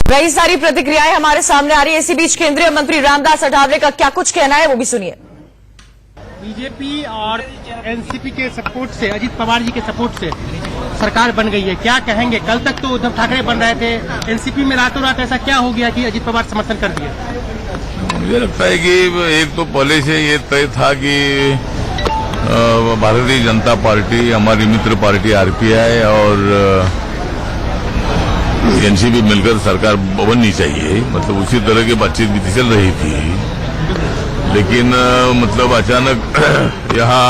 कई सारी प्रतिक्रियाएं हमारे सामने आ रही है। इसी बीच केंद्रीय मंत्री रामदास अठावले का क्या कुछ कहना है वो भी सुनिए। बीजेपी और एनसीपी के सपोर्ट से, अजीत पवार जी के सपोर्ट से सरकार बन गई है, क्या कहेंगे? कल तक तो उद्धव ठाकरे बन रहे थे, एनसीपी में रातों रात ऐसा क्या हो गया कि अजीत पवार समर्थन कर दिए? मुझे लगता है कि एक तो पहले से ये तय था कि भारतीय जनता पार्टी, हमारी मित्र पार्टी आरपीआई और एनसीपी मिलकर सरकार बननी चाहिए। मतलब उसी तरह की बातचीत भी चल रही थी, लेकिन मतलब अचानक यहाँ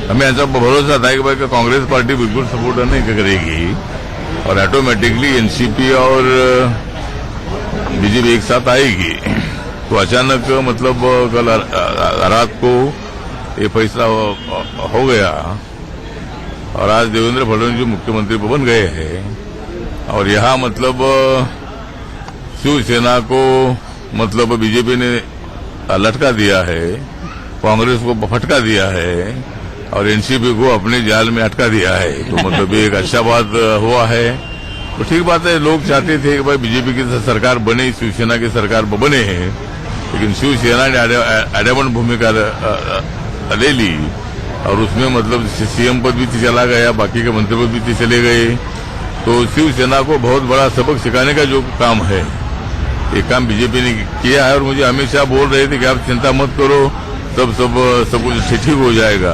हमें ऐसा भरोसा था कि भाई कांग्रेस पार्टी बिल्कुल सपोर्ट नहीं करेगी और ऑटोमेटिकली एनसीपी और बीजेपी एक साथ आएगी। तो अचानक मतलब कल रात को ये फैसला हो गया और आज देवेंद्र फडणवीस जी मुख्यमंत्री बन गए हैं। और यहाँ मतलब शिवसेना को मतलब बीजेपी ने लटका दिया है, कांग्रेस को फटका दिया है और एनसीपी को अपने जाल में अटका दिया है। तो मतलब ये एक अच्छा बात हुआ है। तो ठीक बात है, लोग चाहते थे कि भाई बीजेपी की सरकार बने, शिवसेना की सरकार बने हैं, लेकिन शिवसेना ने अडमन भूमिका ले ली और उसमें मतलब सीएम पद भी चला गया, बाकी के मंत्री पद भी चले गए। तो शिवसेना को बहुत बड़ा सबक सिखाने का जो काम है, ये काम बीजेपी ने किया है। और मुझे हमेशा बोल रहे थे कि आप चिंता मत करो, सब कुछ ठीक हो जाएगा,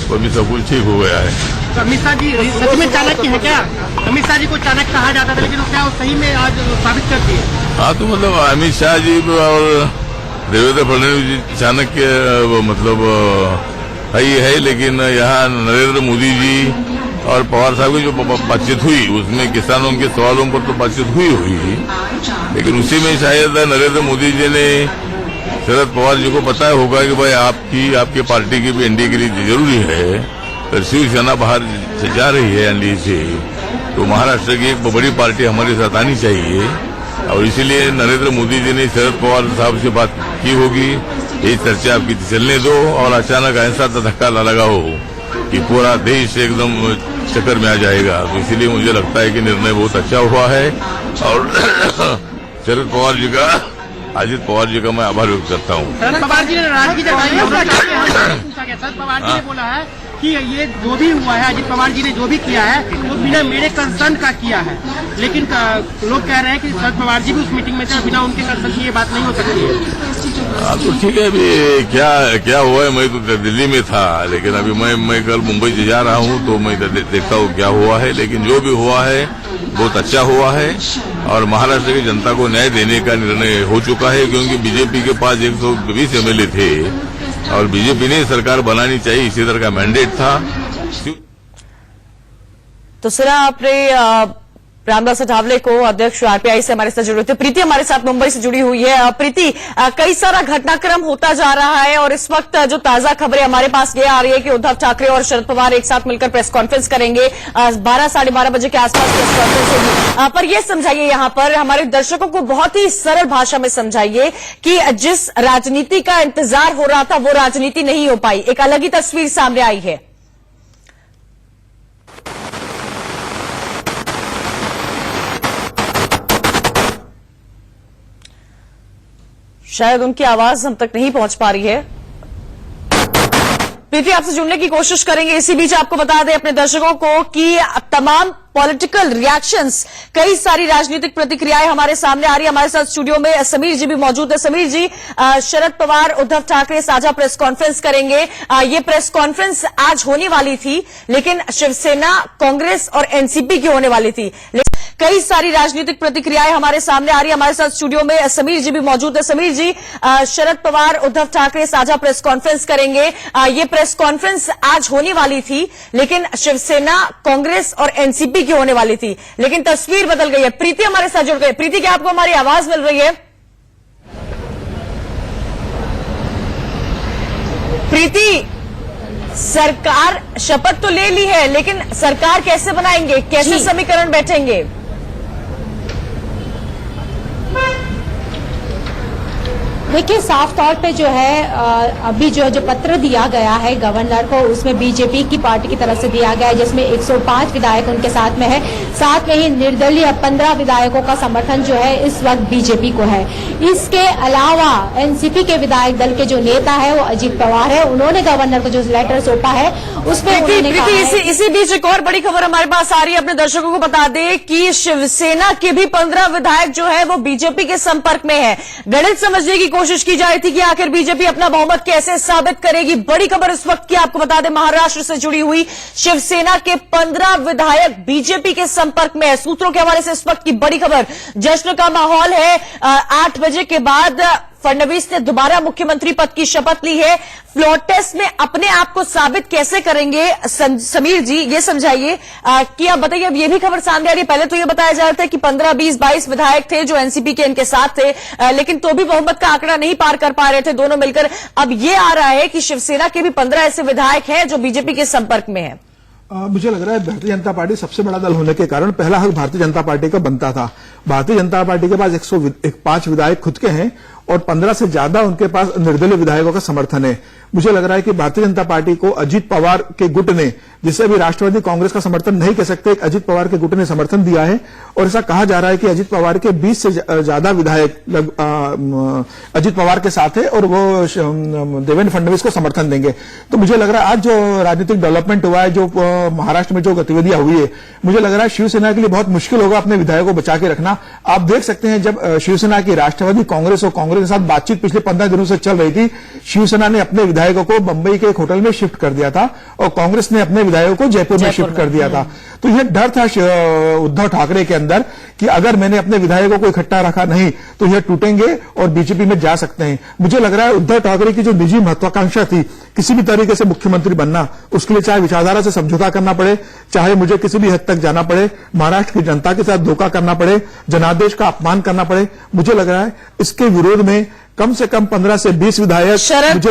तो अभी सब कुछ ठीक हो गया है। तो अमित शाह जी सच में चाणक्य है क्या? अमित शाह जी को चाणक्य कहा जाता था, लेकिन क्या वो सही में आज साबित कर दिए? हाँ, तो मतलब अमित शाह जी और देवेंद्र फडणवीस जी चाणक्य मतलब है, लेकिन यहाँ नरेंद्र मोदी जी और पवार साहब की जो बातचीत हुई उसमें किसानों के सवालों पर तो बातचीत हुई, लेकिन उसी में शायद नरेंद्र मोदी जी ने शरद पवार जी को बताया होगा कि भाई आपकी पार्टी की भी एनडीए के लिए जरूरी है। तो शिवसेना बाहर से जा रही है एनडीए से, तो महाराष्ट्र की एक बड़ी पार्टी हमारे साथ आनी चाहिए और इसीलिए नरेंद्र मोदी जी ने शरद पवार साहब से बात की होगी, ये चर्चा आपकी चलने दो और अचानक ऐसा धक्का लगा हो कि पूरा देश एकदम चक्कर में आ जाएगा। तो इसीलिए मुझे लगता है कि निर्णय बहुत अच्छा हुआ है और शरद पवार जी का, अजीत पवार जी का मैं आभार व्यक्त करता हूँ। शरद पवार जी ने नाराजगी जताई है, शरद पवार जी ने बोला है कि ये जो भी हुआ है, अजीत पवार जी ने जो भी किया है वो बिना मेरे कंसर्न का किया है, लेकिन लोग कह रहे हैं कि शरद पवार जी भी उस मीटिंग में थे, बिना उनके कंसर्न की ये बात नहीं हो सकती है। हाँ, तो ठीक है, अभी क्या हुआ है, मैं तो दिल्ली में था, लेकिन अभी मैं कल मुंबई से जा रहा हूँ, तो मैं देखता हूँ क्या हुआ है। लेकिन जो भी हुआ है बहुत अच्छा हुआ है और महाराष्ट्र की जनता को न्याय देने का निर्णय हो चुका है, क्योंकि बीजेपी के पास 120 एमएलए थे और बीजेपी ने सरकार बनानी चाहिए, इसी तरह का मैंडेट था। तो सुना आपने रामदास अठावले को, अध्यक्ष आरपीआई से हमारे साथ जुड़े थे। प्रीति हमारे साथ मुंबई से जुड़ी हुई है। प्रीति, कई सारा घटनाक्रम होता जा रहा है और इस वक्त जो ताजा खबरें हमारे पास ये आ रही है कि उद्धव ठाकरे और शरद पवार एक साथ मिलकर प्रेस कॉन्फ्रेंस करेंगे, 12 साढ़े 12 बजे के आसपास प्रेस कॉन्फ्रेंस होगी। पर यह समझाइए, यहाँ पर हमारे दर्शकों को बहुत ही सरल भाषा में समझाइए कि जिस राजनीति का इंतजार हो रहा था वो राजनीति नहीं हो पाई, एक अलग ही तस्वीर सामने आई है। शायद उनकी आवाज हम तक नहीं पहुंच पा रही है। प्रीति, आपसे जुड़ने की कोशिश करेंगे। इसी बीच आपको बता दें अपने दर्शकों को कि तमाम पॉलिटिकल रिएक्शंस, कई सारी राजनीतिक प्रतिक्रियाएं हमारे सामने आ रही है। हमारे साथ स्टूडियो में समीर जी भी मौजूद है। समीर जी, शरद पवार उद्धव ठाकरे साझा प्रेस कॉन्फ्रेंस करेंगे। ये प्रेस कॉन्फ्रेंस आज होने वाली थी, लेकिन शिवसेना, कांग्रेस और एनसीपी की होने वाली थी। कई सारी राजनीतिक प्रतिक्रियाएं हमारे सामने आ रही है। हमारे साथ स्टूडियो में समीर जी भी मौजूद है। समीर जी, शरद पवार उद्धव ठाकरे साझा प्रेस कॉन्फ्रेंस करेंगे। ये प्रेस कॉन्फ्रेंस आज होने वाली थी, लेकिन शिवसेना, कांग्रेस और एनसीपी की होने वाली थी, लेकिन तस्वीर बदल गई है। प्रीति हमारे साथ जुड़ गई। प्रीति, क्या आपको हमारी आवाज मिल रही है? प्रीति, सरकार शपथ तो ले ली है, लेकिन सरकार कैसे बनाएंगे, कैसे समीकरण बैठेंगे? देखिए, साफ तौर पे जो है अभी जो पत्र दिया गया है गवर्नर को, उसमें बीजेपी की पार्टी की तरफ से दिया गया है, जिसमें 105 विधायक उनके साथ में है। साथ में ही निर्दलीय 15 विधायकों का समर्थन जो है इस वक्त बीजेपी को है। इसके अलावा एनसीपी के विधायक दल के जो नेता है वो अजीत पवार है, उन्होंने गवर्नर को जो लेटर सौंपा है उसमें उन्होंने कहा है। इसी बीच एक और बड़ी खबर हमारे पास आ रही है, अपने दर्शकों को बता दें कि शिवसेना के भी 15 विधायक जो है वो बीजेपी के संपर्क में है। गणित समझने की कोशिश की जा रही थी कि आखिर बीजेपी अपना बहुमत कैसे साबित करेगी। बड़ी खबर इस वक्त की आपको बता दें, महाराष्ट्र से जुड़ी हुई, शिवसेना के 15 विधायक बीजेपी के संपर्क में है। सूत्रों के हवाले से इस वक्त की बड़ी खबर, जश्न का माहौल है। 8 बजे के बाद फडणवीस ने दोबारा मुख्यमंत्री पद की शपथ ली है। फ्लोर टेस्ट में अपने आप को साबित कैसे करेंगे समीर जी, ये समझाइए कि आप बताइए। अब ये भी खबर सामने आ रही है, पहले तो ये बताया जा रहा था कि 15, 20, 22 विधायक थे जो एनसीपी के इनके साथ थे, लेकिन तो भी बहुमत का आंकड़ा नहीं पार कर पा रहे थे दोनों मिलकर। अब ये आ रहा है कि शिवसेना के भी 15 ऐसे विधायक हैं जो बीजेपी के संपर्क में है। मुझे लग रहा है भारतीय जनता पार्टी सबसे बड़ा दल होने के कारण पहला हक भारतीय जनता पार्टी का बनता था। भारतीय जनता पार्टी के पास 105 विधायक खुद के हैं और 15 से ज्यादा उनके पास निर्दलीय विधायकों का समर्थन है। मुझे लग रहा है कि भारतीय जनता पार्टी को अजीत पवार के गुट ने, जिसे अभी राष्ट्रवादी कांग्रेस का समर्थन नहीं कह सकते, अजीत पवार के गुट ने समर्थन दिया है और ऐसा कहा जा रहा है कि अजीत पवार के 20 से ज्यादा विधायक अजीत पवार के साथ है और वो देवेंद्र फडणवीस को समर्थन देंगे। तो मुझे लग रहा है आज जो राजनीतिक डेवलपमेंट हुआ है, जो महाराष्ट्र में जो गतिविधियां हुई है, मुझे लग रहा है शिवसेना के लिए बहुत मुश्किल होगा अपने विधायकों को बचा के रखना। आप देख सकते हैं जब शिवसेना की राष्ट्रवादी कांग्रेस और कांग्रेस के साथ बातचीत पिछले 15 दिनों से चल रही थी, शिवसेना ने अपने विधायकों को बंबई के एक होटल में शिफ्ट कर दिया था और कांग्रेस ने अपने विधायकों को जयपुर में शिफ्ट कर दिया था। तो यह डर था उद्धव ठाकरे के अंदर कि अगर मैंने अपने विधायकों को इकट्ठा रखा नहीं तो यह टूटेंगे और बीजेपी में जा सकते हैं। मुझे लग रहा है उद्धव ठाकरे की जो निजी महत्वाकांक्षा थी किसी भी तरीके से मुख्यमंत्री बनना, उसके लिए चाहे विचारधारा से समझौता करना पड़े, चाहे मुझे किसी भी हद तक जाना पड़े, महाराष्ट्र की जनता के साथ धोखा करना पड़े, जनादेश का अपमान करना पड़े, मुझे लग रहा है इसके विरोध में कम से कम 15 से 20 विधायक। शरद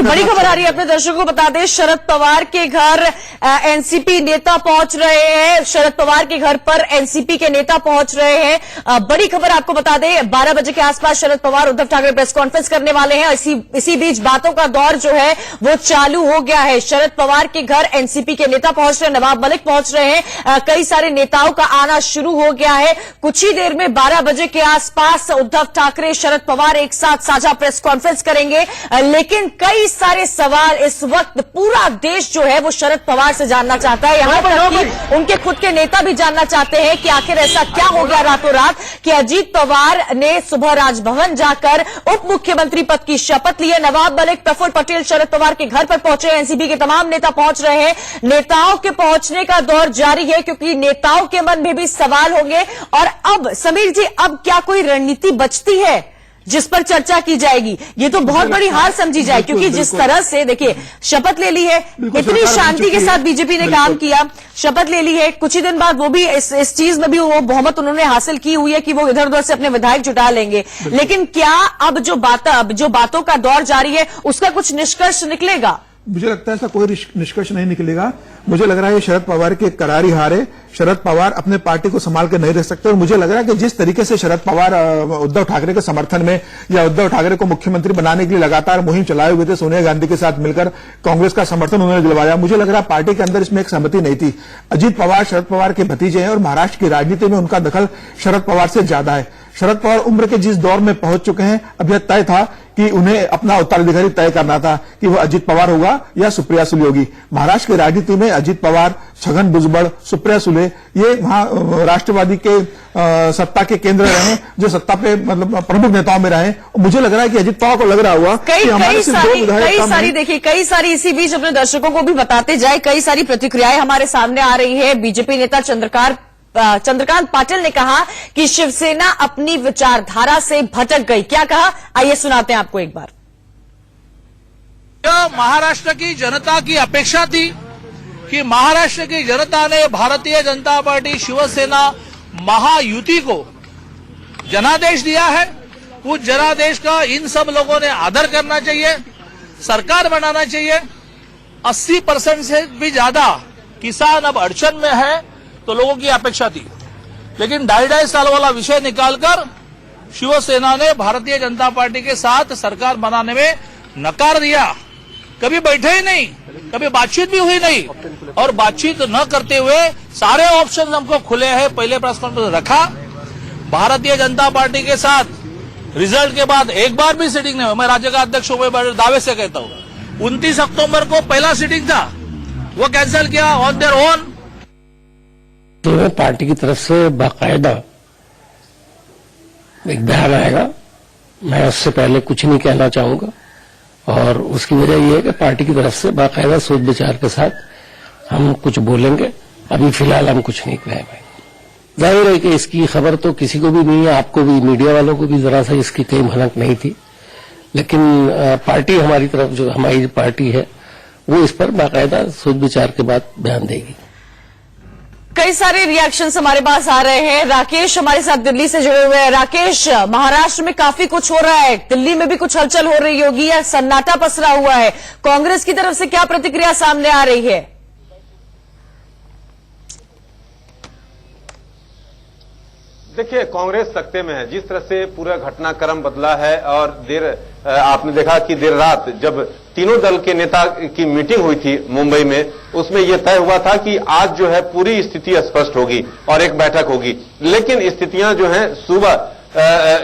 बड़ी खबर आ रही है, अपने दर्शकों को बता दें, शरद पवार के घर एनसीपी नेता पहुंच रहे हैं। शरद पवार के घर पर एनसीपी के नेता पहुंच रहे हैं। बड़ी खबर आपको बता दें, 12 बजे के आसपास शरद पवार उद्धव ठाकरे प्रेस कॉन्फ्रेंस करने वाले हैं। इसी बीच बातों का दौर जो है वो चालू हो गया है। शरद पवार के घर एनसीपी के नेता पहुंच रहे हैं, नवाब मलिक पहुंच रहे हैं, कई सारे नेताओं का आना शुरू हो गया है। कुछ ही देर में 12 बजे के आसपास उद्धव ठाकरे, शरद पवार एक साथ साझा प्रेस कॉन्फ्रेंस करेंगे। लेकिन कई सारे सवाल इस वक्त पूरा देश जो है वो शरद पवार से जानना चाहता है। यहां पर उनके खुद के नेता भी जानना चाहते हैं कि आखिर ऐसा क्या हो गया रातों रात कि अजीत पवार ने सुबह राजभवन जाकर उप मुख्यमंत्री पद की शपथ ली है। नवाब मलिक, प्रफुल्ल पटेल शरद पवार के घर पर पहुंचे, एनसीपी के तमाम नेता पहुंच रहे हैं। नेताओं के पहुंचने का दौर जारी है क्योंकि नेताओं के मन में भी सवाल होंगे। और अब समीर जी, अब क्या कोई रणनीति बचती है जिस पर चर्चा की जाएगी? ये तो बहुत बड़ी हार समझी जाए क्योंकि जिस तरह से देखिए शपथ ले ली है, इतनी शांति के साथ बीजेपी ने काम किया, शपथ ले ली है, कुछ ही दिन बाद वो भी इस चीज में भी वो बहुमत उन्होंने हासिल की हुई है कि वो इधर उधर से अपने विधायक जुटा लेंगे। लेकिन क्या अब जो बातों का दौर जारी है उसका कुछ निष्कर्ष निकलेगा? मुझे लगता है ऐसा कोई निष्कर्ष नहीं निकलेगा। मुझे लग रहा है ये शरद पवार की एक करारी हार है। शरद पवार अपने पार्टी को संभाल के नहीं रख सकते और मुझे लग रहा है कि जिस तरीके से शरद पवार उद्धव ठाकरे के समर्थन में या उद्धव ठाकरे को मुख्यमंत्री बनाने के लिए लगातार मुहिम चलाए हुए थे, सोनिया गांधी के साथ मिलकर कांग्रेस का समर्थन उन्होंने दिलवाया, मुझे लग रहा है पार्टी के अंदर इसमें एक सहमति नहीं थी। अजीत पवार शरद पवार के भतीजे हैं और महाराष्ट्र की राजनीति में उनका दखल शरद पवार से ज्यादा है। शरद पवार उम्र के जिस दौर में पहुंच चुके हैं, अब यह तय था कि उन्हें अपना उत्तराधिकारी तय करना था कि वह अजीत पवार होगा या सुप्रिया सुले होगी। महाराष्ट्र की राजनीति में अजीत पवार, छगन भुजबल, सुप्रिया सुले, ये वहां राष्ट्रवादी के सत्ता के केंद्र रहे, जो सत्ता पे मतलब प्रमुख नेताओं में रहे। मुझे लग रहा है कि अजीत पवार को लग रहा हुआ कि हमारे सिर्फ 2 विधायक देखिए, कई सारी इसी बीच अपने दर्शकों को भी बताते जाए, कई सारी प्रतिक्रियाएं हमारे सामने आ रही है। बीजेपी नेता चंद्रकांत पाटिल ने कहा कि शिवसेना अपनी विचारधारा से भटक गई। क्या कहा, आइए सुनाते हैं आपको एक बार। महाराष्ट्र की जनता की अपेक्षा थी कि महाराष्ट्र की जनता ने भारतीय जनता पार्टी शिवसेना महायुति को जनादेश दिया है। उस जनादेश का इन सब लोगों ने आदर करना चाहिए, सरकार बनाना चाहिए। 80% से भी ज्यादा किसान अब अड़चन में है तो लोगों की अपेक्षा थी, लेकिन 2.5 साल वाला विषय निकालकर शिवसेना ने भारतीय जनता पार्टी के साथ सरकार बनाने में नकार दिया, कभी बैठे ही नहीं, कभी बातचीत भी हुई नहीं, और बातचीत न करते हुए सारे ऑप्शन हमको खुले हैं। पहले प्रेस कॉन्फ्रेंस रखा, भारतीय जनता पार्टी के साथ रिजल्ट के बाद एक बार भी सीटिंग नहीं हुई। मैं राज्य का अध्यक्ष हूं, मैं दावे से कहता हूं 29 अक्टूबर को पहला सीटिंग था, वो कैंसिल किया ऑन देयर ओन। तो पार्टी की तरफ से बाकायदा एक बयान आएगा, मैं उससे पहले कुछ नहीं कहना चाहूंगा, और उसकी वजह यह है कि पार्टी की तरफ से बाकायदा सोच विचार के साथ हम कुछ बोलेंगे। अभी फिलहाल हम कुछ नहीं कहे भाई। जाहिर है कि इसकी खबर तो किसी को भी नहीं है, आपको भी, मीडिया वालों को भी जरा सा इसकी कई भनक नहीं थी, लेकिन पार्टी हमारी तरफ, जो हमारी पार्टी है, वो इस पर बाकायदा सोच विचार के बाद बयान देगी। कई सारे रिएक्शंस हमारे पास आ रहे हैं। राकेश हमारे साथ दिल्ली से जुड़े हुए हैं। राकेश, महाराष्ट्र में काफी कुछ हो रहा है, दिल्ली में भी कुछ हलचल हो रही होगी या सन्नाटा पसरा हुआ है, कांग्रेस की तरफ से क्या प्रतिक्रिया सामने आ रही है? देखिए, कांग्रेस सत्ते में है। जिस तरह से पूरा घटनाक्रम बदला है, और आपने देखा कि देर रात जब तीनों दल के नेता की मीटिंग हुई थी मुंबई में, उसमें यह तय हुआ था कि आज जो है पूरी स्थिति स्पष्ट होगी और एक बैठक होगी। लेकिन स्थितियां जो हैं सुबह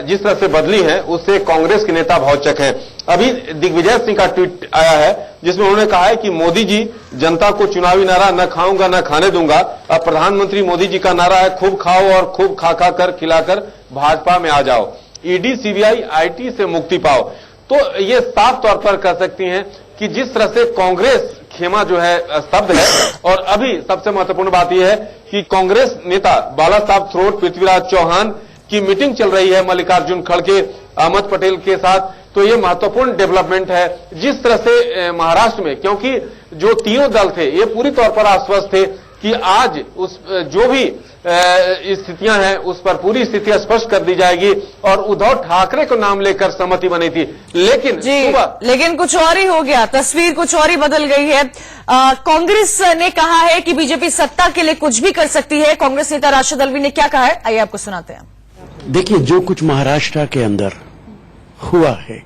जिस तरह से बदली हैं, उससे कांग्रेस के नेता भौचक हैं। अभी दिग्विजय सिंह का ट्वीट आया है जिसमें उन्होंने कहा है कि मोदी जी, जनता को चुनावी नारा न खाऊंगा न खाने दूंगा। अब प्रधानमंत्री मोदी जी का नारा है खूब खाओ और खूब खा खा कर खिलाकर भाजपा में आ जाओ, ईडी सीबीआई आईटी से मुक्ति पाओ। तो ये साफ तौर पर कह सकती हैं कि जिस तरह से कांग्रेस खेमा जो है स्तब्ध है। और अभी सबसे महत्वपूर्ण बात यह है कि कांग्रेस नेता बाला साहब थ्रोट पृथ्वीराज चौहान की मीटिंग चल रही है मल्लिकार्जुन खड़गे, अहमद पटेल के साथ। तो ये महत्वपूर्ण डेवलपमेंट है जिस तरह से महाराष्ट्र में, क्योंकि जो तीनों दल थे ये पूरी तौर पर आश्वस्त थे कि आज उस जो भी स्थितियां हैं उस पर पूरी स्थिति स्पष्ट कर दी जाएगी। और उद्धव ठाकरे को नाम लेकर सहमति बनी थी, लेकिन कुछ और ही हो गया, तस्वीर कुछ और ही बदल गई है। कांग्रेस ने कहा है कि बीजेपी सत्ता के लिए कुछ भी कर सकती है। कांग्रेस नेता राशिद अल्वी ने क्या कहा है, आइए आपको सुनाते हैं। देखिए, जो कुछ महाराष्ट्र के अंदर हुआ है,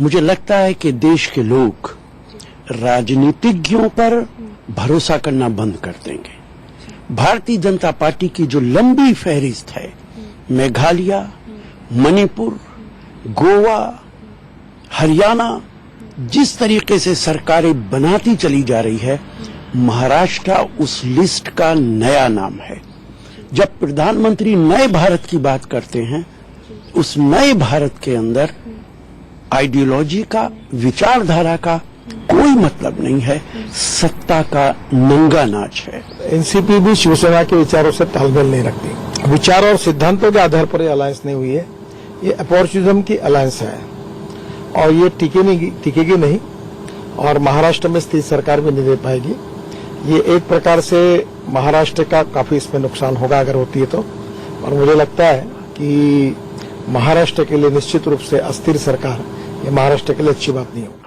मुझे लगता है कि देश के लोग राजनीतिज्ञों पर भरोसा करना बंद कर देंगे। भारतीय जनता पार्टी की जो लंबी फहरिस्त है, मेघालय, मणिपुर, गोवा, हरियाणा, जिस तरीके से सरकारें बनाती चली जा रही है, महाराष्ट्र उस लिस्ट का नया नाम है। जब प्रधानमंत्री नए भारत की बात करते हैं, उस नए भारत के अंदर आइडियोलॉजी का, विचारधारा का कोई मतलब नहीं है, सत्ता का नंगा नाच है। एनसीपी भी शिवसेना के विचारों से तालमेल नहीं रखती। विचार और सिद्धांतों के आधार पर यह अलायंस नहीं हुई है, ये अपॉर्चुनिज्म की अलायंस है और ये टिकेगी नहीं, और महाराष्ट्र में स्थिर सरकार भी नहीं दे पाएगी। ये एक प्रकार से महाराष्ट्र का काफी इसमें नुकसान होगा अगर होती है तो। और मुझे लगता है कि महाराष्ट्र के लिए निश्चित रूप से अस्थिर सरकार ये महाराष्ट्र के लिए अच्छी बात नहीं होगी।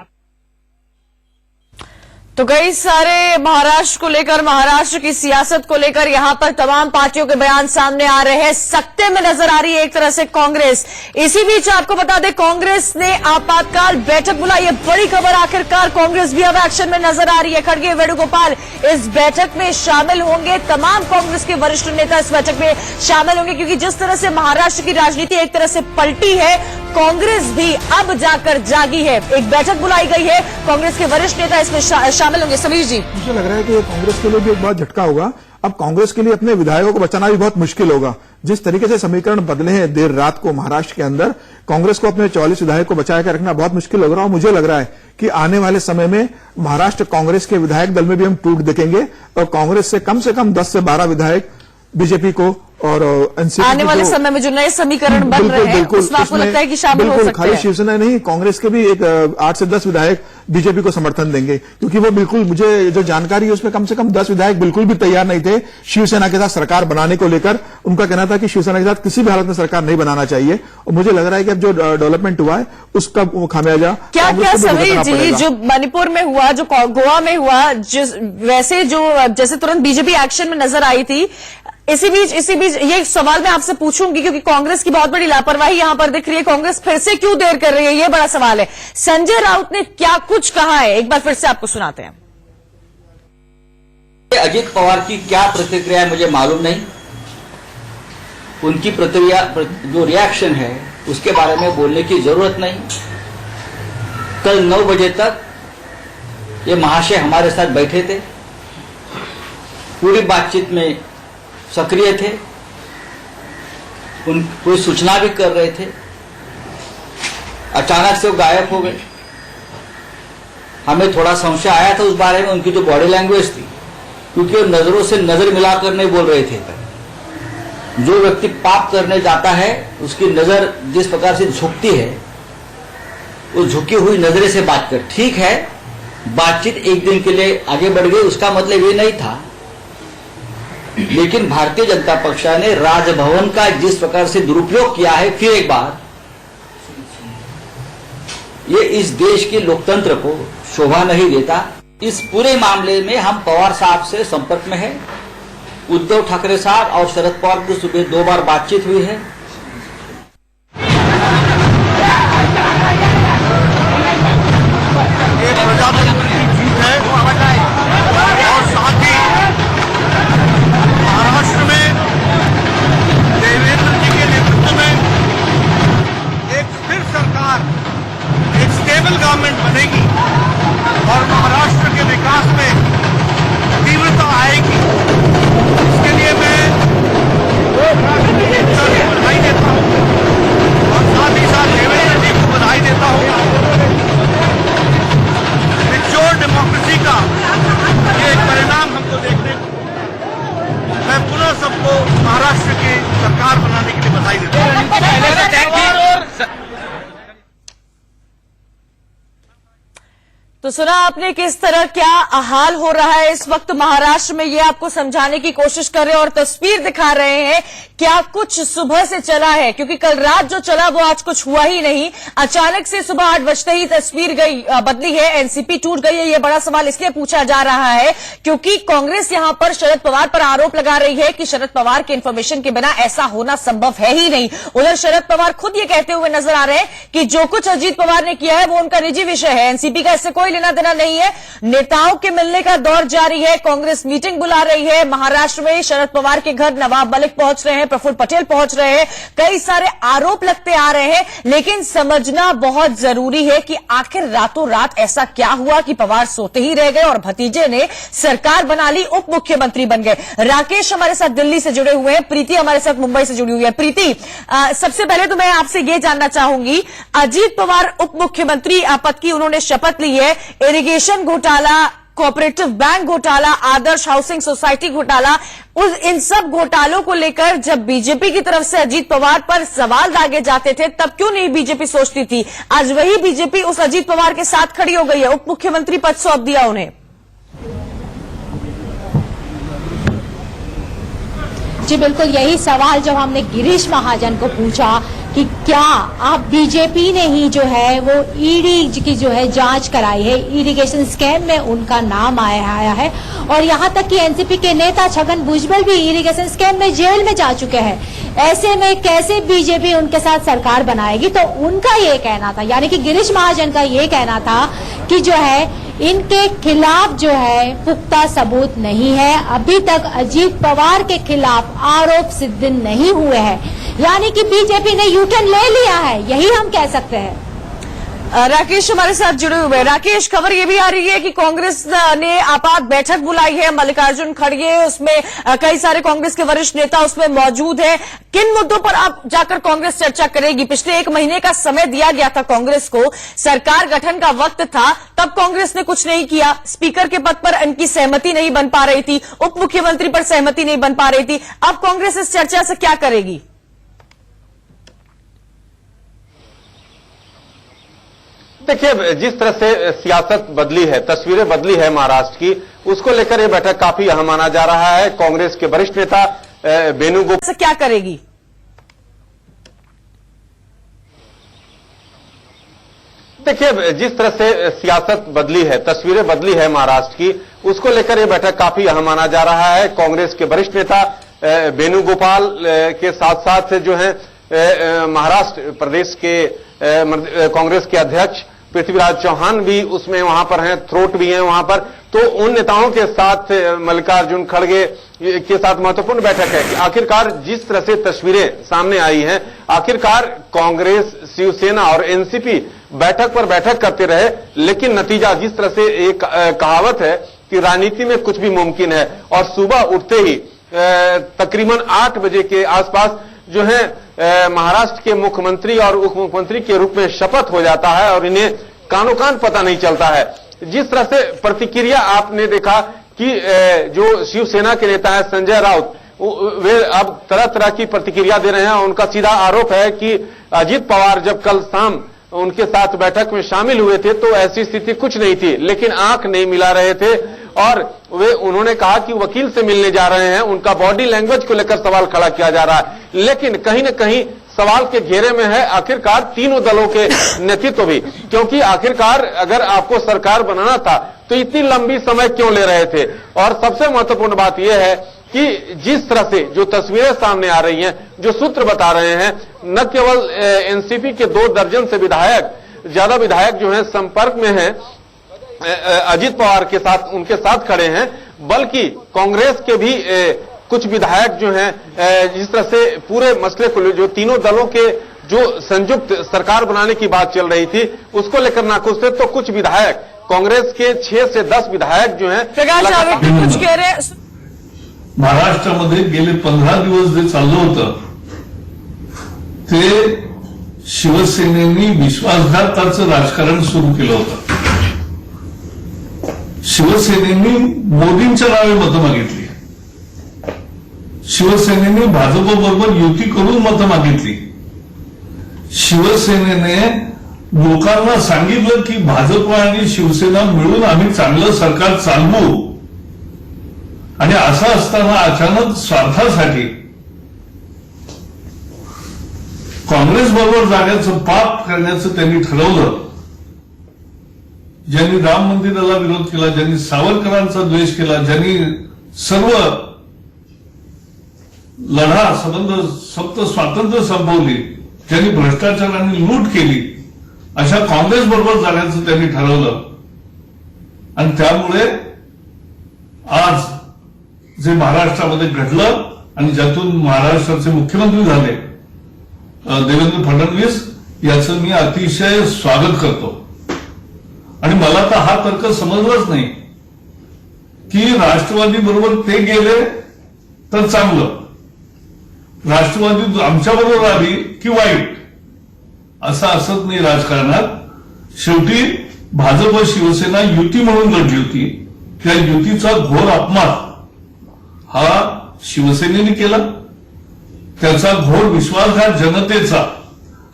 तो कई सारे महाराष्ट्र को लेकर, महाराष्ट्र की सियासत को लेकर यहां पर तमाम पार्टियों के बयान सामने आ रहे हैं। सत्ते में नजर आ रही है एक तरह से कांग्रेस। इसी बीच आपको बता दें, कांग्रेस ने आपातकाल बैठक बुलाई। ये बड़ी खबर, आखिरकार कांग्रेस भी अब एक्शन में नजर आ रही है। खड़गे वेणुगोपाल इस बैठक में शामिल होंगे, तमाम कांग्रेस के वरिष्ठ नेता इस बैठक में शामिल होंगे, क्योंकि जिस तरह से महाराष्ट्र की राजनीति एक तरह से पलटी है, कांग्रेस भी अब जाकर जागी है। एक बैठक बुलाई गई है, कांग्रेस के वरिष्ठ नेता इसमें शामिल होंगे। समीर जी, मुझे लग रहा है कि कांग्रेस के लिए भी एक बहुत झटका होगा। अब कांग्रेस के लिए अपने विधायकों को बचाना भी बहुत मुश्किल होगा। जिस तरीके से समीकरण बदले हैं देर रात को महाराष्ट्र के अंदर, कांग्रेस को अपने 44 विधायक को बचा कर रखना बहुत मुश्किल लग रहा है। और मुझे लग रहा है कि आने वाले समय में महाराष्ट्र कांग्रेस के विधायक दल में भी हम टूट देखेंगे और कांग्रेस से कम 10 से 12 विधायक बीजेपी को और एनसीपी आने वाले समय में जो नए समीकरण बन रहे हैं उसमें आपको लगता है कि शामिल हो सकते हैं? खाली शिवसेना नहीं, कांग्रेस के भी एक 8 से 10 विधायक बीजेपी को समर्थन देंगे, क्योंकि वो बिल्कुल, मुझे जो जानकारी है उसमें कम से कम 10 विधायक बिल्कुल भी तैयार नहीं थे शिवसेना के साथ सरकार बनाने को लेकर। उनका कहना था कि शिवसेना के साथ किसी भी हालत में सरकार नहीं बनाना चाहिए। और मुझे लग रहा है कि अब जो डेवलपमेंट हुआ है उसका वो खामियाजा क्या समीर जी, जो मणिपुर में हुआ, जो गोवा में हुआ, जैसे तुरंत बीजेपी एक्शन में नजर आई थी, इसी बीच अभी ये सवाल मैं आपसे पूछूंगी क्योंकि कांग्रेस की बहुत बड़ी लापरवाही यहां पर दिख रही है। कांग्रेस फिर से क्यों देर कर रही है, ये बड़ा सवाल है। संजय राउत ने क्या कुछ कहा है, एक बार फिर से आपको सुनाते हैं। अजीत पवार की क्या प्रतिक्रिया है मुझे मालूम नहीं। उनकी प्रतिक्रिया जो रिएक्शन है उसके बारे में बोलने की जरूरत नहीं। कल 9 बजे तक ये महाशय हमारे साथ बैठे थे, पूरी बातचीत में सक्रिय थे, कोई सूचना भी कर रहे थे। अचानक से वो गायब हो गए। हमें थोड़ा संशय आया था उस बारे में, उनकी जो बॉडी लैंग्वेज थी, क्योंकि वो नजरों से नजर मिलाकर नहीं बोल रहे थे। जो व्यक्ति पाप करने जाता है उसकी नजर जिस प्रकार से झुकती है, वो झुकी हुई नजरे से बात कर, ठीक है बातचीत एक दिन के लिए आगे बढ़ गई, उसका मतलब ये नहीं था। लेकिन भारतीय जनता पक्ष ने राजभवन का जिस प्रकार से दुरुपयोग किया है, फिर एक बार ये इस देश के लोकतंत्र को शोभा नहीं देता। इस पूरे मामले में हम पवार साहब से संपर्क में हैं। उद्धव ठाकरे साहब और शरद पवार की सुबह 2 बार बातचीत हुई है। प्रजातंत्र की जीत है और साथ ही महाराष्ट्र में देवेंद्र जी के नेतृत्व में एक स्थिर सरकार, एक स्टेबल गवर्नमेंट बनेगी और महाराष्ट्र के विकास में तीव्रता आएगी। इसके लिए मैं बधाई देता हूँ और साथ ही साथ देवेंद्र जी को बधाई देता हूँ। मैच्योर डेमोक्रेसी का ये एक परिणाम हमको देखने को, मैं पुनः सबको महाराष्ट्र की सरकार बनाने के लिए बधाई देता हूँ। तो सुना आपने किस तरह क्या हाल हो रहा है इस वक्त महाराष्ट्र में, ये आपको समझाने की कोशिश कर रहे हैं और तस्वीर दिखा रहे हैं क्या कुछ सुबह से चला है, क्योंकि कल रात जो चला वो आज कुछ हुआ ही नहीं। अचानक से सुबह 8 बजते ही तस्वीर बदली है, एनसीपी टूट गई है। ये बड़ा सवाल इसलिए पूछा जा रहा है क्योंकि कांग्रेस यहां पर शरद पवार पर आरोप लगा रही है कि शरद पवार के इन्फॉर्मेशन के बिना ऐसा होना संभव है ही नहीं। उधर शरद पवार खुद ये कहते हुए नजर आ रहे हैं कि जो कुछ अजीत पवार ने किया है वो उनका निजी विषय है, एनसीपी का इससे कोई लेना देना नहीं है। नेताओं के मिलने का दौर जारी है, कांग्रेस मीटिंग बुला रही है। महाराष्ट्र में शरद पवार के घर नवाब मलिक पहुंच रहे हैं, प्रफुल्ल पटेल पहुंच रहे हैं, कई सारे आरोप लगते आ रहे हैं। लेकिन समझना बहुत जरूरी है कि आखिर रातों रात ऐसा क्या हुआ कि पवार सोते ही रह गए और भतीजे ने सरकार बना ली, उप मुख्यमंत्री बन गए। राकेश हमारे साथ दिल्ली से जुड़े हुए हैं, प्रीति हमारे साथ मुंबई से जुड़ी हुई है। प्रीति, सबसे पहले तो मैं आपसे ये जानना चाहूंगी, अजीत पवार उप मुख्यमंत्री पद की उन्होंने शपथ ली है। इरिगेशन घोटाला, कोऑपरेटिव बैंक घोटाला, आदर्श हाउसिंग सोसाइटी घोटाला, इन सब घोटालों को लेकर जब बीजेपी की तरफ से अजीत पवार पर सवाल दागे जाते थे तब क्यों नहीं बीजेपी सोचती थी? आज वही बीजेपी उस अजीत पवार के साथ खड़ी हो गई है, उप मुख्यमंत्री पद सौंप दिया उन्हें। जी बिल्कुल, यही सवाल जब हमने गिरीश महाजन को पूछा कि क्या आप बीजेपी ने ही जो है वो ईडी की जो है जांच कराई है, इरिगेशन स्कैम में उनका नाम आया है और यहाँ तक कि एनसीपी के नेता छगन भुजबल भी इरिगेशन स्कैम में जेल में जा चुके हैं। ऐसे में कैसे बीजेपी उनके साथ सरकार बनाएगी? तो उनका ये कहना था, यानी कि गिरीश महाजन का ये कहना था कि जो है इनके खिलाफ जो है पुख्ता सबूत नहीं है, अभी तक अजीत पवार के खिलाफ आरोप सिद्ध नहीं हुए हैं, यानी कि बीजेपी ने यूटर्न ले लिया है, यही हम कह सकते हैं। राकेश हमारे साथ जुड़े हुए। राकेश, खबर ये भी आ रही है कि कांग्रेस ने आपात बैठक बुलाई है, मल्लिकार्जुन खड़गे उसमें कई सारे कांग्रेस के वरिष्ठ नेता उसमें मौजूद हैं। किन मुद्दों पर अब जाकर कांग्रेस चर्चा करेगी? पिछले 1 महीने का समय दिया गया था कांग्रेस को, सरकार गठन का वक्त था, तब कांग्रेस ने कुछ नहीं किया। स्पीकर के पद पर इनकी सहमति नहीं बन पा रही थी, उप मुख्यमंत्री पर सहमति नहीं बन पा रही थी। अब कांग्रेस इस चर्चा से क्या करेगी? देखिए, जिस तरह से सियासत बदली है, तस्वीरें बदली है महाराष्ट्र की, उसको लेकर यह बैठक काफी अहम माना जा रहा है। कांग्रेस के वरिष्ठ नेता वेणुगोपाल क्या करेगी? देखिए, जिस तरह से सियासत बदली है, तस्वीरें बदली है महाराष्ट्र की, उसको लेकर यह बैठक काफी अहम माना जा रहा है। कांग्रेस के वरिष्ठ नेता वेणुगोपाल के साथ साथ जो है महाराष्ट्र प्रदेश के कांग्रेस के अध्यक्ष पृथ्वीराज चौहान भी उसमें वहां पर हैं, थ्रोट भी हैं वहां पर। तो उन नेताओं के साथ मल्लिकार्जुन खड़गे के साथ महत्वपूर्ण बैठक है कि आखिरकार जिस तरह से तस्वीरें सामने आई हैं, आखिरकार कांग्रेस, शिवसेना और एनसीपी बैठक पर बैठक करते रहे, लेकिन नतीजा जिस तरह से एक कहावत है कि राजनीति में कुछ भी मुमकिन है। और सुबह उठते ही तकरीबन 8 बजे के आसपास जो है महाराष्ट्र के मुख्यमंत्री और उप मुख्यमंत्री के रूप में शपथ हो जाता है और इन्हें कानो कान पता नहीं चलता है। जिस तरह से प्रतिक्रिया आपने देखा कि जो शिवसेना के नेता है संजय राउत, वे अब तरह तरह की प्रतिक्रिया दे रहे हैं। उनका सीधा आरोप है कि अजीत पवार जब कल शाम उनके साथ बैठक में शामिल हुए थे तो ऐसी स्थिति कुछ नहीं थी, लेकिन आंख नहीं मिला रहे थे और उन्होंने कहा कि वकील से मिलने जा रहे हैं। उनका बॉडी लैंग्वेज को लेकर सवाल खड़ा किया जा रहा है, लेकिन कहीं न कहीं सवाल के घेरे में है आखिरकार तीनों दलों के नेतृत्व भी, क्योंकि आखिरकार अगर आपको सरकार बनाना था तो इतनी लंबी समय क्यों ले रहे थे। और सबसे महत्वपूर्ण बात यह है कि जिस तरह से जो तस्वीरें सामने आ रही हैं, जो सूत्र बता रहे हैं, न केवल एनसीपी के 2 दर्जन से ज्यादा विधायक जो हैं संपर्क में हैं अजीत पवार के साथ, उनके साथ खड़े हैं, बल्कि कांग्रेस के भी कुछ विधायक जो हैं जिस तरह से पूरे मसले को, जो तीनों दलों के जो संयुक्त सरकार बनाने की बात चल रही थी उसको लेकर नाखुश थे, तो कुछ विधायक कांग्रेस के 6 से 10 विधायक जो हैं प्रकाश जावडेकर कुछ कह रहे हैं। महाराष्ट्रामध्ये गेले 15 दिवस जे चाललं होतं ते शिवसेनेनी विश्वासघाताचं राजकारण सुरू केलं होतं। शिवसेनेनी मोदींच्या नावे मतं मागितली, शिवसेनेने भाजपबरोबर युती करून मतं मागितली, शिवसेनेने लोकांना सांगितलं की भाजप आणि शिवसेना मिळून आम्ही चांगलं सरकार चालवू, आणि असं असताना अचानक स्वार्थासाठी काँग्रेस बरोबर जाण्याचं पाप करण्याचं त्यांनी ठरवलं। ज्यांनी राम मंदिराला विरोध केला, ज्यांनी सावरकरांचा द्वेष केला, ज्यांनी सर्व लढा सप्त स्वातंत्र्य संपवली, ज्यांनी भ्रष्टाचाराने लूट केली, अशा काँग्रेस बरोबर जाण्याचं त्यांनी ठरवलं। आणि त्यामुळे आज जे महाराष्ट्रामध्ये घडलं आणि ज्यातून महाराष्ट्राचे मुख्यमंत्री झाले देवेंद्र फडणवीस, याचं मी अतिशय स्वागत करतो। आणि मला तर हा तर्क समजलाच नाही की राष्ट्रवादी बरोबर ते गेले तर चांगलं, राष्ट्रवादी आमच्या बरोबर आली की वाईट, असं असत नाही राजकारणात। शेवटी भाजप शिवसेना युती म्हणून लढली होती, त्या युतीचा घोर अपमान हा शिवसेनेने केला, त्याचा घोर विश्वासघात जनतेचा,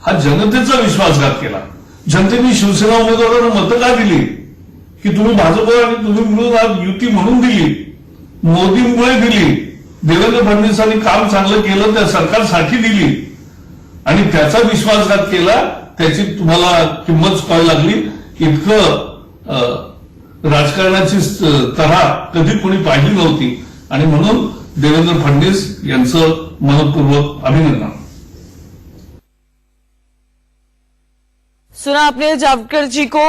हा जनतेचा विश्वासघात केला। जनतेने शिवसेना उमेदवारांना मतं का दिली की तुम्ही भाजप आणि तुम्ही मिळून युती म्हणून दिली, मोदींमुळे दिली, देवेंद्र फडणवीसांनी काम चांगलं केलं त्या सरकारसाठी दिली आणि त्याचा विश्वासघात केला, त्याची तुम्हाला किंमत कळायला लागली। इतकं राजकारणाची तऱ्हा कधी कोणी पाहिली नव्हती आणि म्हणून देवेंद्र फडणवीस यांचं मनपूर्वक अभिनंदन। सुना आपने जावड़ेकर जी को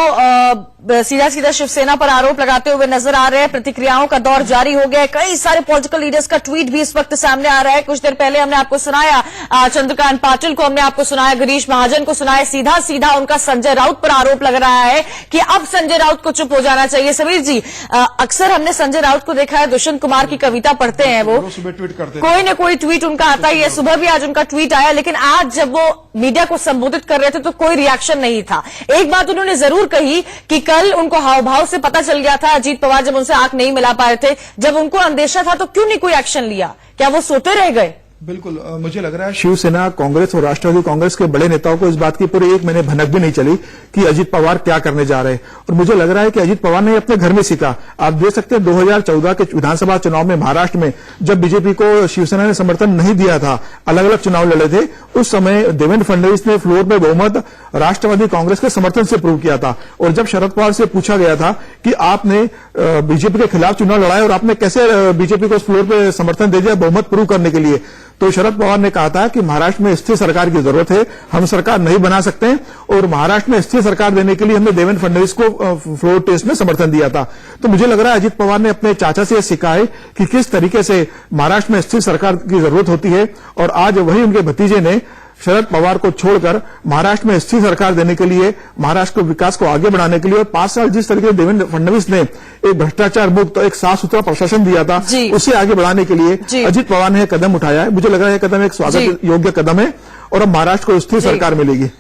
सीधा सीधा शिवसेना पर आरोप लगाते हुए नजर आ रहे हैं। प्रतिक्रियाओं का दौर जारी हो गया है। कई सारे पॉलिटिकल लीडर्स का ट्वीट भी इस वक्त सामने आ रहा है। कुछ देर पहले हमने आपको सुनाया चंद्रकांत पाटिल को, हमने आपको सुनाया गिरीश महाजन को, सुनाया सीधा सीधा उनका संजय राउत पर आरोप लग रहा है कि अब संजय राउत को चुप हो जाना चाहिए। समीर जी, अक्सर हमने संजय राउत को देखा है, दुष्यंत कुमार की कविता पढ़ते हैं वो, कोई न कोई ट्वीट उनका आता ही है। सुबह भी आज उनका ट्वीट आया, लेकिन आज जब वो मीडिया को संबोधित कर रहे थे तो कोई रिएक्शन नहीं था। एक बात उन्होंने जरूर कही कि कल उनको हाव भाव से पता चल गया था अजीत पवार जब उनसे आंख नहीं मिला पाए थे, जब उनको अंदेशा था तो क्यों नहीं कोई एक्शन लिया? क्या वो सोते रह गए? बिल्कुल, मुझे लग रहा है शिवसेना, कांग्रेस और राष्ट्रवादी कांग्रेस के बड़े नेताओं को इस बात की पूरे 1 महीने भनक भी नहीं चली कि अजीत पवार क्या करने जा रहे हैं। और मुझे लग रहा है कि अजीत पवार ने अपने घर में सीखा। आप देख सकते हैं 2014 के विधानसभा चुनाव में महाराष्ट्र में जब बीजेपी को शिवसेना ने समर्थन नहीं दिया था, अलग अलग चुनाव लड़े थे उस समय देवेंद्र फडणवीस ने फ्लोर में बहुमत राष्ट्रवादी कांग्रेस के समर्थन से प्रूव किया था। और जब शरद पवार से पूछा गया था कि आपने बीजेपी के खिलाफ चुनाव लड़ाया और आपने कैसे बीजेपी को उस फ्लोर पे समर्थन दे दिया बहुमत प्रूव करने के लिए, तो शरद पवार ने कहा था कि महाराष्ट्र में स्थिर सरकार की जरूरत है, हम सरकार नहीं बना सकते, और महाराष्ट्र में स्थिर सरकार देने के लिए हमने देवेंद्र फडणवीस को फ्लोर टेस्ट में समर्थन दिया था। तो मुझे लग रहा है अजित पवार ने अपने चाचा से सीखा है कि किस तरीके से महाराष्ट्र में स्थिर सरकार की जरूरत होती है, और आज वही उनके भतीजे ने शरद पवार को छोड़कर महाराष्ट्र में स्थिर सरकार देने के लिए, महाराष्ट्र को विकास को आगे बढ़ाने के लिए, और 5 साल जिस तरीके से देवेंद्र फडणवीस ने एक भ्रष्टाचार मुक्त, एक साफ सुथरा प्रशासन दिया था, उसे आगे बढ़ाने के लिए अजित पवार ने कदम उठाया है। मुझे लग रहा है यह कदम एक स्वागत योग्य कदम है और अब महाराष्ट्र को स्थिर सरकार मिलेगी।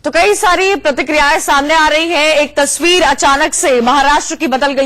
तो कई सारी प्रतिक्रियाएं सामने आ रही है। एक तस्वीर अचानक से महाराष्ट्र की बदल गई।